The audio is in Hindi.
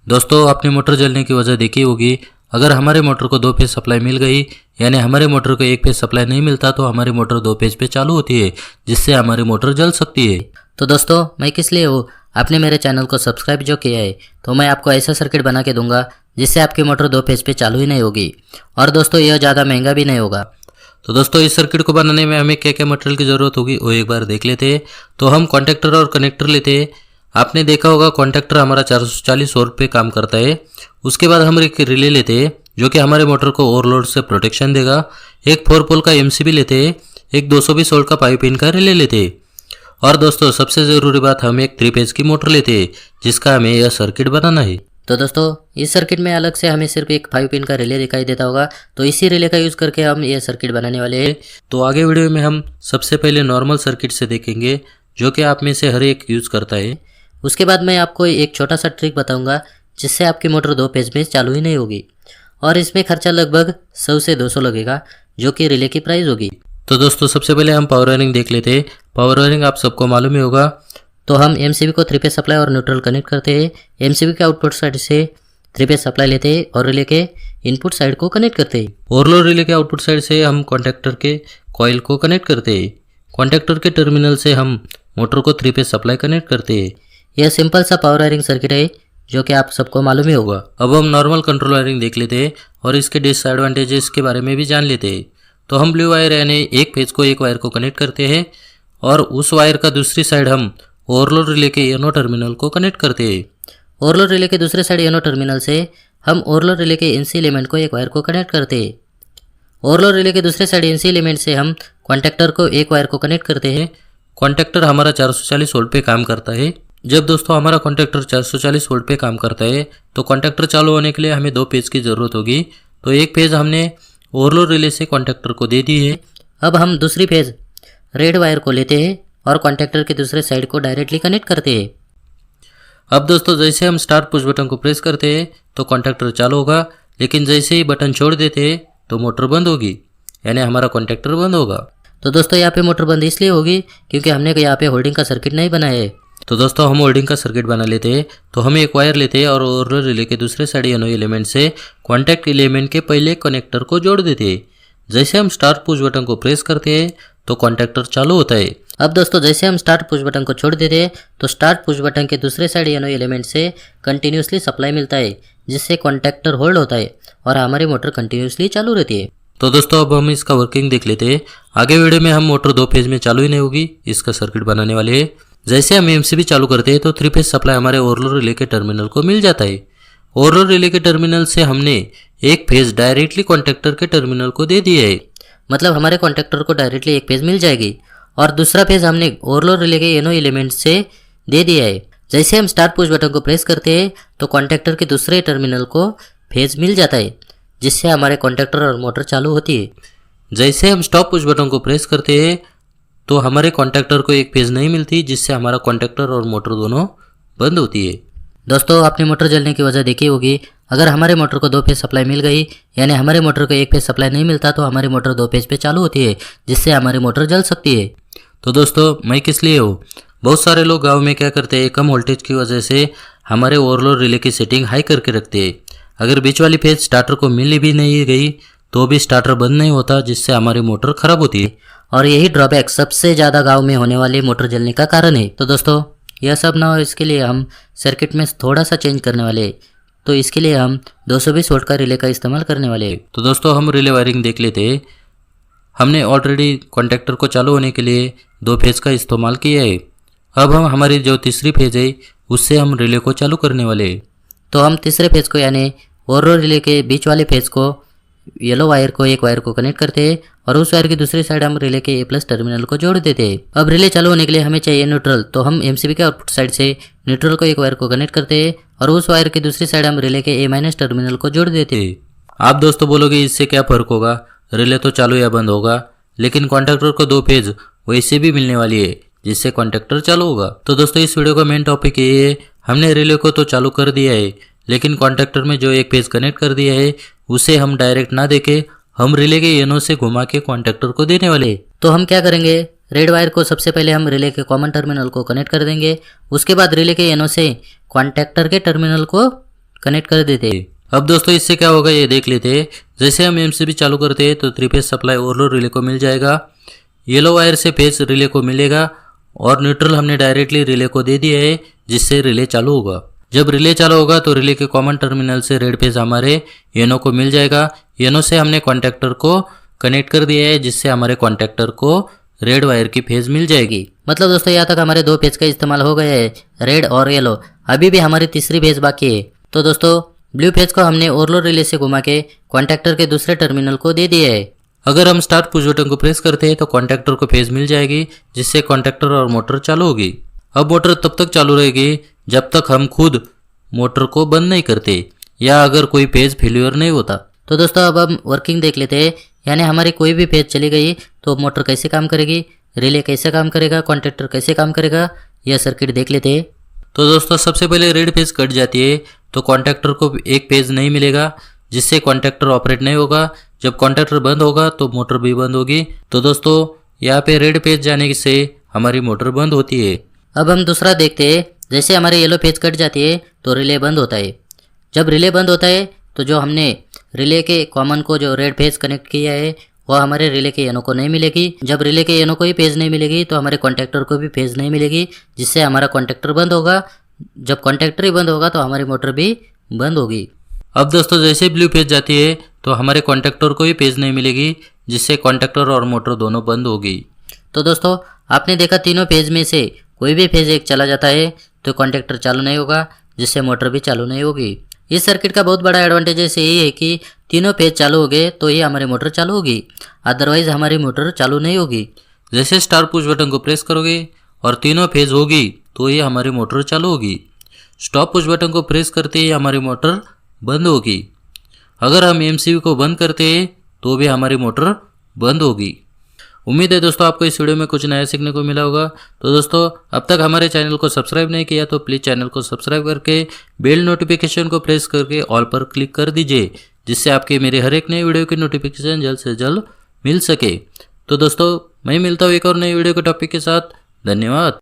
दोस्तों अपनी मोटर जलने की वजह देखी होगी। अगर हमारे मोटर को दो फेज सप्लाई मिल गई, यानी हमारे मोटर को एक फेज सप्लाई नहीं मिलता, तो हमारी मोटर दो फेज पे चालू होती है, जिससे हमारी मोटर जल सकती है। तो दोस्तों मैं किस लिए हूँ, आपने मेरे चैनल को सब्सक्राइब जो किया है तो मैं आपको ऐसा सर्किट बना के दूंगा जिससे आपकी मोटर दो फेज पे चालू ही नहीं होगी। और दोस्तों यह ज़्यादा महंगा भी नहीं होगा। तो दोस्तों इस सर्किट को बनाने में हमें क्या क्या मटेरियल की ज़रूरत होगी वो एक बार देख लेते हैं। तो हम कॉन्टैक्टर और कनेक्टर लेते हैं। आपने देखा होगा कॉन्टैक्टर हमारा 440 वोल्ट पे काम करता है। उसके बाद हम एक रिले लेते हैं जो कि हमारे मोटर को ओवरलोड से प्रोटेक्शन देगा। एक 4 पोल का एमसीबी लेते हैं। एक 220 वोल्ट का पाइप इन का रिले लेते हैं। और दोस्तों सबसे ज़रूरी बात, हम एक 3 फेज की मोटर लेते हैं जिसका हमें यह सर्किट बनाना है। तो दोस्तों इस सर्किट में अलग से हमें सिर्फ एक 5 पिन का रिले दिखाई देता होगा, तो इसी रिले का यूज़ करके हम ये सर्किट बनाने वाले हैं। तो आगे वीडियो में हम सबसे पहले नॉर्मल सर्किट से देखेंगे जो कि आप में से हर एक यूज़ करता है। उसके बाद मैं आपको एक छोटा सा ट्रिक बताऊंगा जिससे आपकी मोटर दो फेज में चालू ही नहीं होगी। और इसमें खर्चा लगभग 100 से 200 लगेगा, जो कि रिले की प्राइस होगी। तो दोस्तों सबसे पहले हम पावर वायरिंग देख लेते हैं। पावर वायरिंग आप सबको मालूम ही होगा। तो हम एमसीबी को 3 फेज सप्लाई और न्यूट्रल कनेक्ट करते हैं। एमसीबी के आउटपुट साइड से 3 फेज सप्लाई लेते हैं और रिले के इनपुट साइड को कनेक्ट करते हैं। ओवरलोड रिले के आउटपुट साइड से हम कॉन्टैक्टर के कॉइल को कनेक्ट करते हैं। कॉन्टैक्टर के टर्मिनल से हम मोटर को 3 फेज सप्लाई कनेक्ट करते हैं। यह सिंपल सा पावर वायरिंग सर्किट है जो कि आप सबको मालूम ही होगा। अब हम नॉर्मल कंट्रोल वायरिंग देख लेते हैं और इसके डिसएडवांटेजेस के बारे में भी जान लेते हैं। तो हम ब्लू वायर यानी एक फेज को एक वायर को कनेक्ट करते हैं और उस वायर का दूसरी साइड हम ओवरलोड रिले के एनो टर्मिनल को कनेक्ट करते हैं। ओवरलोड रिले के दूसरे साइड एनो टर्मिनल से हम ओवरलोड रिले के एनसी एलिमेंट को एक वायर को कनेक्ट करते हैं। ओवरलोड रिले के दूसरे साइड एनसी एलिमेंट से हम कॉन्टैक्टर को एक वायर को कनेक्ट करते हैं। कॉन्टैक्टर हमारा 440 वोल्ट पे काम करता है। जब दोस्तों हमारा कॉन्टैक्टर 440 वोल्ट पे काम करता है तो कॉन्टैक्टर चालू होने के लिए हमें 2 फेज की ज़रूरत होगी। तो एक फेज हमने ओवरलोड रिले से कॉन्टैक्टर को दे दी है। अब हम दूसरी फेज रेड वायर को लेते हैं और कॉन्टैक्टर के दूसरे साइड को डायरेक्टली कनेक्ट करते हैं। अब दोस्तों जैसे हम स्टार्ट पुश बटन को प्रेस करते हैं तो कॉन्टैक्टर चालू होगा, लेकिन जैसे ही बटन छोड़ देते हैं तो मोटर बंद होगी, यानी हमारा कॉन्टैक्टर बंद होगा। तो दोस्तों यहाँ पे मोटर बंद इसलिए होगी क्योंकि हमने यहाँ पे होल्डिंग का सर्किट नहीं बनाया है। तो दोस्तों हम होल्डिंग का सर्किट बना लेते हैं। तो हम एक वायर लेते हैं और ओवरलोड रिले के दूसरे साइड एनो एलिमेंट से कॉन्टैक्ट एलिमेंट के पहले कनेक्टर को जोड़ देते हैं। जैसे हम स्टार्ट पुश बटन को प्रेस करते हैं तो कॉन्टैक्टर चालू होता है। अब दोस्तों जैसे हम स्टार्ट पुश बटन को छोड़ देते हैं तो स्टार्ट पुश बटन के दूसरे साइड एनो एलिमेंट से कंटिन्यूसली सप्लाई मिलता है, जिससे कॉन्टैक्टर होल्ड होता है और हमारी मोटर कंटिन्यूसली चालू रहती है। तो दोस्तों अब हम इसका वर्किंग देख लेते हैं। आगे वीडियो में हम मोटर 2 फेज में चालू ही नहीं होगी, इसका सर्किट बनाने वाले हैं। जैसे हम एमसीबी चालू करते हैं तो 3 फेज सप्लाई हमारे ओवरलोड रिले के टर्मिनल को मिल जाता है। ओवरलोड रिले के टर्मिनल से हमने एक फेज डायरेक्टली कॉन्टैक्टर के टर्मिनल को दे दिया है। मतलब हमारे कॉन्टैक्टर को डायरेक्टली एक फेज मिल जाएगी और दूसरा फेज हमने ओवरलोड रिले के एनो एलिमेंट से दे दिया है। जैसे हम स्टार्ट पुश बटन को प्रेस करते हैं तो कॉन्टैक्टर के दूसरे टर्मिनल को फेज मिल जाता है, जिससे हमारे कॉन्टैक्टर और मोटर चालू होती है। जैसे हम स्टॉप पुश बटन को प्रेस करते हैं तो हमारे कॉन्टैक्टर को एक फेज नहीं मिलती, जिससे हमारा कॉन्टैक्टर और मोटर दोनों बंद होती है। दोस्तों आपने मोटर जलने की वजह देखी होगी। अगर हमारे मोटर को 2 फेज सप्लाई मिल गई, यानी हमारे मोटर को एक फेज सप्लाई नहीं मिलता, तो हमारी मोटर 2 फेज पे चालू होती है, जिससे हमारी मोटर जल सकती है। तो दोस्तों मैं किस लिए हूँ, बहुत सारे लोग गांव में क्या करते हैं, कम वोल्टेज की वजह से हमारे ओवरलोड रिले की सेटिंग हाई करके रखते हैं। अगर बीच वाली फेज स्टार्टर को मिल भी नहीं गई तो भी स्टार्टर बंद नहीं होता, जिससे हमारी मोटर खराब होती है। और यही ड्रॉबैक सबसे ज़्यादा गाँव में होने वाली मोटर जलने का कारण है। तो दोस्तों यह सब ना हो, इसके लिए हम सर्किट में थोड़ा सा चेंज करने वाले हैं। तो इसके लिए हम 220 वोल्ट का रिले का इस्तेमाल करने वाले हैं। तो दोस्तों हम रिले वायरिंग देख लेते हैं। हमने ऑलरेडी कॉन्टैक्टर को चालू होने के लिए 2 फेज का इस्तेमाल किया है। अब हम हमारी जो तीसरी फेज है उससे हम रिले को चालू करने वाले हैं। तो हम तीसरे फेज को यानी ओवरलोड रिले के बीच वाले फेज को येलो वायर को एक वायर को कनेक्ट करते हैं और उस वायर की दूसरी साइड हम रिले के A+ टर्मिनल को जोड़ देते हैं। अब रिले चालू होने के लिए हमें चाहिए न्यूट्रल, तो हम एमसीबी के आउटपुट साइड से न्यूट्रल को एक वायर को कनेक्ट करते हैं और उस वायर की दूसरी साइड हम रिले के A- टर्मिनल को जोड़ देते हैं। आप दोस्तों बोलोगे इससे क्या फ़र्क होगा, रिले तो चालू या बंद होगा, लेकिन कॉन्टैक्टर को 2 फेज वैसे भी मिलने वाली है, जिससे कॉन्टैक्टर चालू होगा। तो दोस्तों इस वीडियो का मेन टॉपिक ये है, हमने रिले को तो चालू कर दिया है, लेकिन कॉन्टैक्टर में जो एक फेज कनेक्ट कर दिया है उसे हम डायरेक्ट ना देके हम रिले के एनो से घुमा के कॉन्टैक्टर को देने वाले। तो हम क्या करेंगे, रेड वायर को सबसे पहले हम रिले के कॉमन टर्मिनल को कनेक्ट कर देंगे। उसके बाद रिले के एनो से कॉन्टैक्टर के टर्मिनल को कनेक्ट कर देते। अब दोस्तों इससे क्या होगा ये देख लेते हैं। जैसे हम एमसीबी चालू करते हैं तो 3 फेज सप्लाई ओवरलोड रिले को मिल जाएगा। येलो वायर से फेज रिले को मिलेगा और न्यूट्रल हमने डायरेक्टली रिले को दे दिया है, जिससे रिले चालू होगा। जब रिले चालू होगा तो रिले के कॉमन टर्मिनल से रेड फेज हमारे येनो को मिल जाएगा। येनो से हमने कॉन्टैक्टर को कनेक्ट कर दिया है, जिससे हमारे कॉन्टैक्टर को रेड वायर की फेज मिल जाएगी। मतलब दोस्तों यहाँ तक हमारे 2 फेज का इस्तेमाल हो गया है, रेड और येलो। अभी भी हमारी तीसरी फेज बाकी है। तो दोस्तों ब्लू फेज को हमने ओवरलोड रिले से घुमा के कॉन्टैक्टर के दूसरे टर्मिनल को दे दिया है। अगर हम स्टार्ट पुश बटन को प्रेस करते हैं तो कॉन्टैक्टर को फेज मिल जाएगी, जिससे कॉन्टैक्टर और मोटर चालू होगी। अब मोटर तब तक चालू रहेगी जब तक हम खुद मोटर को बंद नहीं करते या अगर कोई फेज फेल्यूर नहीं होता। तो दोस्तों अब हम वर्किंग देख लेते हैं, यानी हमारी कोई भी फेज चली गई तो मोटर कैसे काम करेगी, रिले कैसे काम करेगा, कॉन्टैक्टर कैसे काम करेगा, यह सर्किट देख लेते हैं। तो दोस्तों सबसे पहले रेड फेज कट जाती है तो कॉन्टैक्टर को एक फेज नहीं मिलेगा, जिससे कॉन्टैक्टर ऑपरेट नहीं होगा। जब कॉन्टैक्टर बंद होगा तो मोटर भी बंद होगी। तो दोस्तों यहाँ पे रेड फेज जाने से हमारी मोटर बंद होती है। अब हम दूसरा देखते हैं। जैसे हमारे येलो फेज कट जाती है तो रिले बंद होता है। जब रिले बंद होता है तो जो हमने रिले के कॉमन को जो रेड फेज कनेक्ट किया है वो हमारे रिले के येनो को नहीं मिलेगी। जब रिले के येनो को ही फेज नहीं मिलेगी तो हमारे कॉन्टैक्टर को भी फेज नहीं मिलेगी, जिससे हमारा कॉन्टैक्टर बंद होगा। जब कॉन्टैक्टर ही बंद होगा तो हमारी मोटर भी बंद होगी। अब दोस्तों जैसे ब्लू फेज जाती है तो हमारे कॉन्टैक्टर को ही फेज नहीं मिलेगी, जिससे कॉन्टैक्टर और मोटर दोनों बंद होगी। तो दोस्तों आपने देखा तीनों फेज में से कोई भी फेज एक चला जाता है तो कॉन्टैक्टर चालू नहीं होगा, जिससे मोटर भी चालू नहीं होगी। इस सर्किट का बहुत बड़ा एडवांटेज यही है कि तीनों पेज चालू हो गए तो ही हमारी मोटर चालू होगी, अदरवाइज हमारी मोटर चालू नहीं होगी। जैसे स्टार पुश बटन को प्रेस करोगे और तीनों फेज होगी तो ये हमारी मोटर चालू होगी। स्टॉप पुश बटन को प्रेस करते ही हमारी मोटर बंद होगी। अगर हम एमसीबी को बंद करते हैं तो भी हमारी मोटर बंद होगी। उम्मीद है दोस्तों आपको इस वीडियो में कुछ नया सीखने को मिला होगा। तो दोस्तों अब तक हमारे चैनल को सब्सक्राइब नहीं किया तो प्लीज़ चैनल को सब्सक्राइब करके बेल नोटिफिकेशन को प्रेस करके ऑल पर क्लिक कर दीजिए, जिससे आपके मेरे हर एक नई वीडियो की नोटिफिकेशन जल्द से जल्द मिल सके। तो दोस्तों मैं मिलता हूँ एक और नई वीडियो के टॉपिक के साथ। धन्यवाद।